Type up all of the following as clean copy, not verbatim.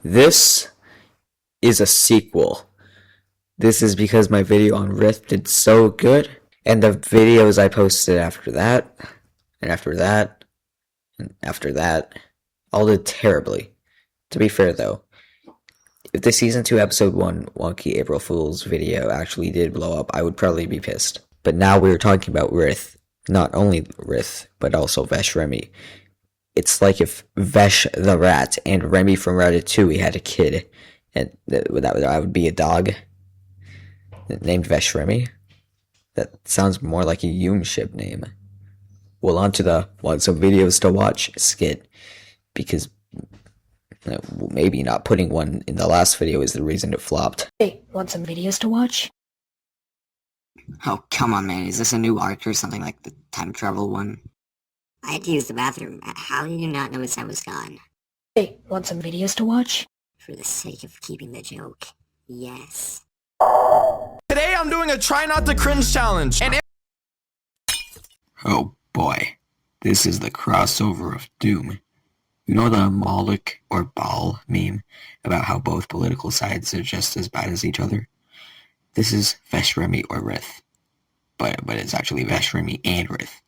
This is a sequel. This is because my video on Ryth did so good, and the videos I posted after that, and after that, and after that, all did terribly. To be fair though, if the Season 2 Episode 1 Wonky April Fool's video actually did blow up, I would probably be pissed. But now we're talking about Ryth. Not only Ryth, but also Veshremy. It's like if Vesh the rat and Remy from Ratatouille had a kid, and that would be a dog named Veshremy. That sounds more like a Yoon-ship name. Well, on to the want some videos to watch skit, because maybe not putting one in the last video is the reason it flopped. Hey, want some videos to watch? Oh, come on, man. Is this a new arc or something like the time travel one? I had to use the bathroom. How did you not notice I was gone? Hey, want some videos to watch? For the sake of keeping the joke, yes. Today I'm doing a try not to cringe challenge, and Oh boy, this is the crossover of doom. You know the Moloch or Baal meme about how both political sides are just as bad as each other? This is Veshremy or Ryth, but it's actually Veshremy and Ryth.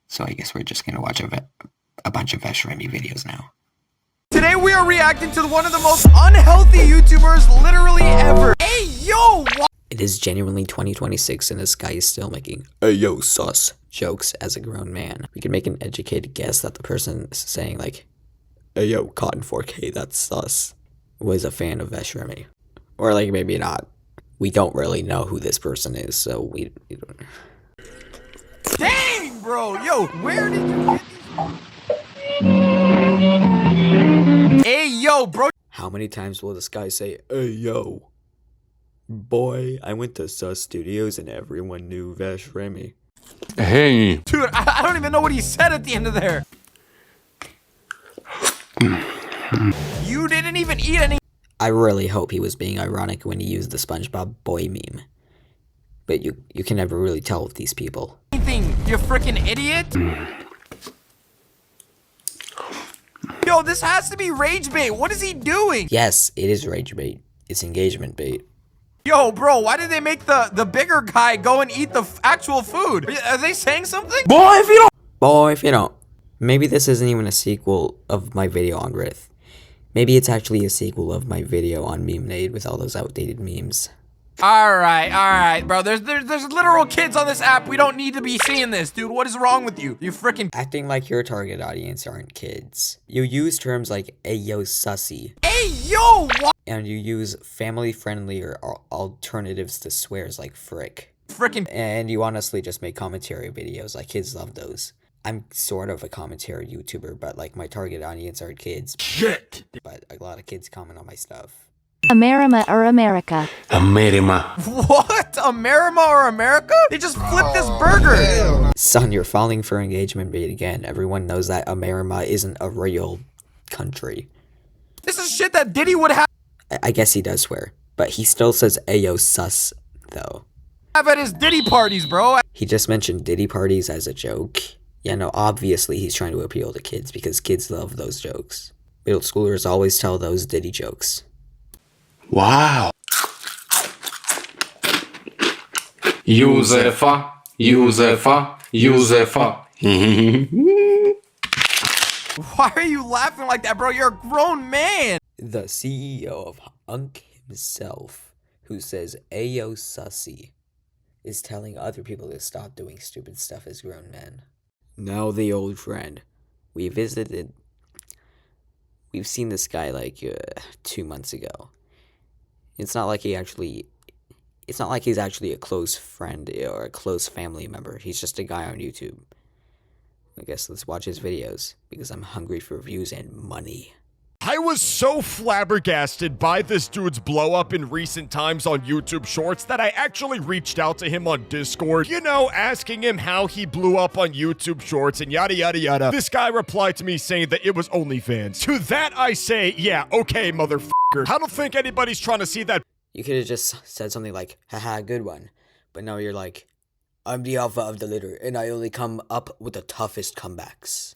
So I guess we're just gonna watch a bunch of Veshremy videos now. today we are reacting to one of the most unhealthy YouTubers literally ever. Hey, yo! It is genuinely 2026 and this guy is still making "Ayo sus" jokes as a grown man. We can make an educated guess that the person saying like "Ayo Cotton 4K, that's sus" was a fan of Veshremy. Or like maybe not. We don't really know who this person is, so we don't. Dang, bro! Yo, where did you get these? Hey, yo, bro! How many times will this guy say "Ayo"? Boy, I went to Sus Studios and everyone knew Veshremy. Hey. Dude, I don't even know what he said at the end of there. You didn't even eat any. I really hope he was being ironic when he used the SpongeBob boy meme. But you can never really tell with these people. Anything, you freaking idiot. Yo, this has to be rage bait. What is he doing? Yes, it is rage bait. It's engagement bait. Yo, bro, why did they make the bigger guy go and eat the actual food? Are they saying something? Boy, if you don't. Maybe this isn't even a sequel of my video on Ryth. Maybe it's actually a sequel of my video on MemeNade with all those outdated memes. All right, bro. There's literal kids on this app. We don't need to be seeing this, dude. What is wrong with you? You freaking Acting like your target audience aren't kids. You use terms like "Ayo sussy," hey, yo, what? and you use family-friendly or alternatives to swears like frick. Freaking And you honestly just make commentary videos, like kids love those. I'm sort of a commentary YouTuber, but like my target audience are kids. shit. But a lot of kids comment on my stuff. Amerima or America? Amerima. What? Amerima or America? They just flipped this burger. Son, you're falling for engagement bait again. Everyone knows that Amerima isn't a real country. This is shit that Diddy would I guess he does swear, but he still says "Ayo sus" though. have at his Diddy parties, bro. He just mentioned Diddy parties as a joke. Yeah, no, obviously he's trying to appeal to kids because kids love those jokes. Middle schoolers always tell those Diddy jokes. Wow. Józefa. Why are you laughing like that, bro? You're a grown man. The CEO of Unk himself, who says "Ayo sussy," is telling other people to stop doing stupid stuff as grown men. Now the old friend. We've seen this guy like 2 months ago. It's not like he's actually a close friend or a close family member. He's just a guy on YouTube. I guess let's watch his videos, because I'm hungry for views and money. I was so flabbergasted by this dude's blow up in recent times on YouTube Shorts that I actually reached out to him on Discord, you know, asking him how he blew up on YouTube Shorts and yada yada yada. This guy replied to me saying that it was OnlyFans. To that I say, yeah, okay, motherfucker. I don't think anybody's trying to see that. You could have just said something like, haha, good one. But now you're like, I'm the alpha of the litter, and I only come up with the toughest comebacks.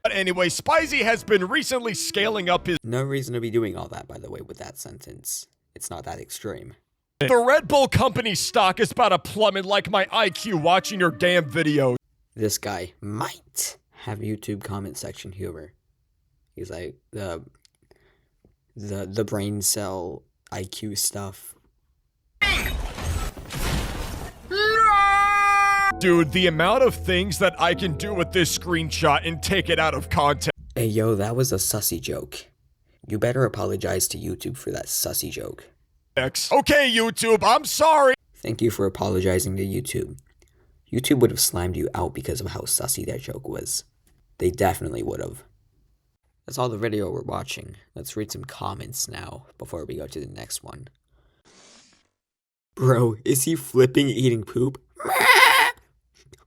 But anyway, Spicy has been recently scaling up his... No reason to be doing all that, by the way, with that sentence. It's not that extreme. The Red Bull company stock is about to plummet like my IQ watching your damn videos. This guy might have YouTube comment section humor. He's like, the brain cell IQ stuff. Dude, the amount of things that I can do with this screenshot and take it out of context. Hey, yo, that was a sussy joke. You better apologize to YouTube for that sussy joke. Okay, YouTube, I'm sorry. Thank you for apologizing to YouTube. YouTube would have slammed you out because of how sussy that joke was. They definitely would have. That's all the video we're watching. Let's read some comments now before we go to the next one. Bro, is he flipping eating poop?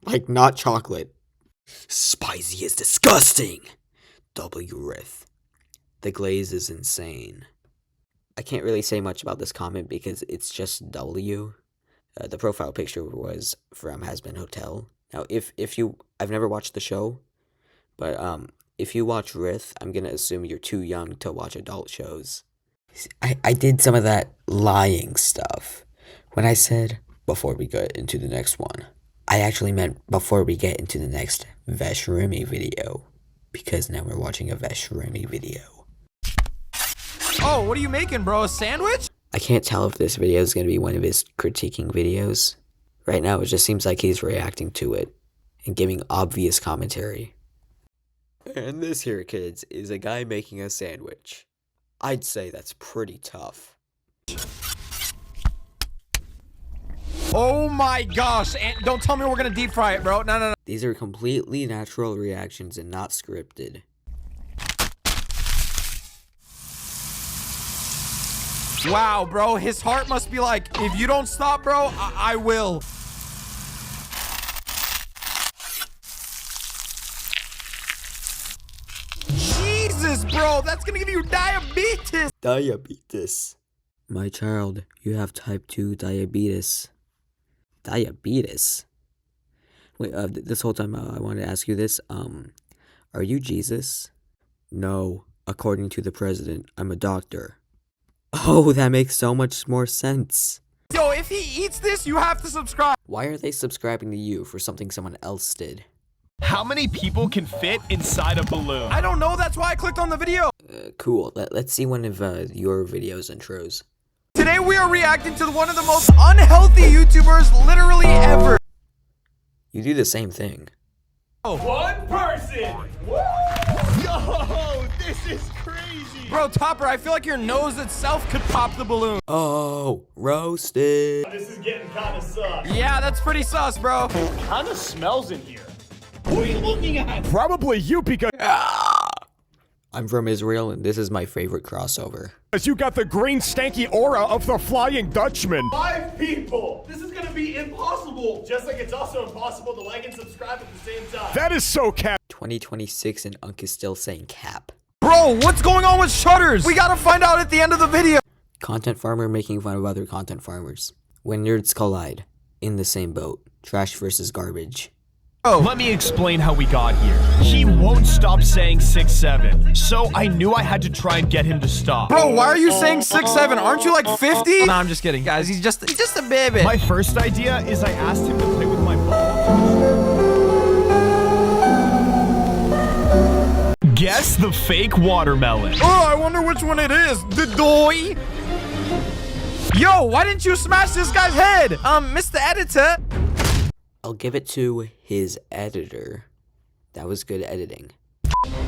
Like not chocolate. Spicy is disgusting. W. Ryth. The glaze is insane. I can't really say much about this comment because it's just W. The profile picture was from Has Been Hotel. Now, I've never watched the show, but if you watch Ryth, I'm gonna assume you're too young to watch adult shows. I did some of that lying stuff. When I said before we get into the next one, I actually meant before we get into the next Veshremy video, because now we're watching a Veshremy video. Oh, what are you making, bro? A sandwich? I can't tell if this video is going to be one of his critiquing videos. Right now, it just seems like he's reacting to it and giving obvious commentary. And this here, kids, is a guy making a sandwich. I'd say that's pretty tough. Oh my gosh, and don't tell me we're gonna deep fry it, bro. No. These are completely natural reactions and not scripted. Wow, bro, his heart must be like, if you don't stop, bro, I will. Jesus, bro, that's gonna give you diabetes. Diabetes. My child, you have type 2 diabetes. Diabetes? Wait, this whole time I wanted to ask you this. Are you Jesus? No, according to the president, I'm a doctor. Oh, that makes so much more sense. Yo, if he eats this, you have to subscribe. Why are they subscribing to you for something someone else did? How many people can fit inside a balloon? I don't know, that's why I clicked on the video. Cool, let's see one of your videos intros. Today we are reacting to one of the most unhealthy YouTubers literally ever. You do the same thing. One person! Yo, this is crazy! Bro, Topper, I feel like your nose itself could pop the balloon. Oh, roasted. This is getting kinda sus. Yeah, that's pretty sus, bro. Kinda smells in here. Who are you looking at? Probably you because I'm from Israel and this is my favorite crossover. you got the green stanky aura of the Flying Dutchman. 5 people! This is gonna be impossible! Just like it's also impossible to like and subscribe at the same time. That is so cap. 2026 and Unk is still saying cap. Bro, what's going on with shutters? We gotta find out at the end of the video. Content farmer making fun of other content farmers. When nerds collide. In the same boat. Trash versus garbage. Let me explain how we got here. He won't stop saying 6'7", so I knew I had to try and get him to stop. Bro, why are you saying 6'7"? Aren't you like 50? Nah, I'm just kidding, guys. He's just a baby. My first idea is I asked him to play with my ball. Guess the fake watermelon. Oh, I wonder which one it is. The doy. Yo, why didn't you smash this guy's head? Mr. Editor. I'll give it to his editor. That was good editing.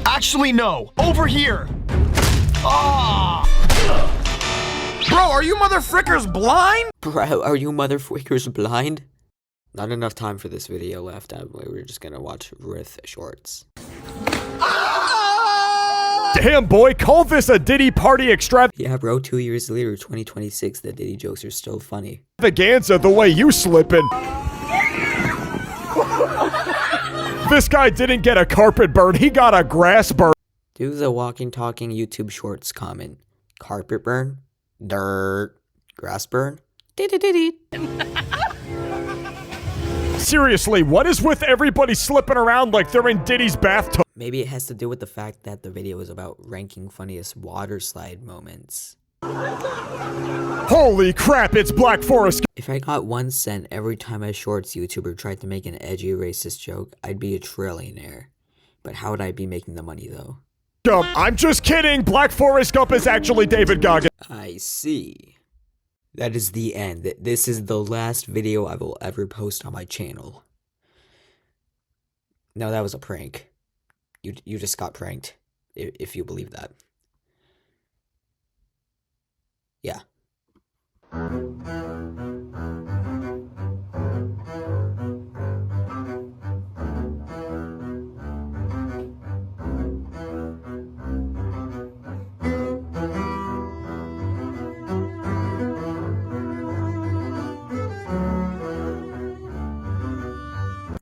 Actually, no. Over here. Ah! Bro, are you motherfrickers blind? Bro, are you motherfuckers blind? Not enough time for this video left. We're just gonna watch Ryth shorts. Damn, boy, call this a Diddy party extravaganza. Yeah, bro, 2 years later, 2026, the Diddy jokes are still funny. The way you slipping. This guy didn't get a carpet burn, he got a grass burn. Do the walking, talking YouTube shorts comment. Carpet burn? Dirt. Grass burn? Diddy. Seriously, what is with everybody slipping around like they're in Diddy's bathtub? Maybe it has to do with the fact that the video is about ranking funniest water slide moments. Holy crap, it's Black Forest! If I got 1 cent every time a shorts YouTuber tried to make an edgy racist joke, I'd be a trillionaire. But how would I be making the money though? Gump, I'm just kidding! Black Forest Gump is actually David Goggins. I see. That is the end. This is the last video I will ever post on my channel. No, that was a prank. You just got pranked, if you believe that. Yeah.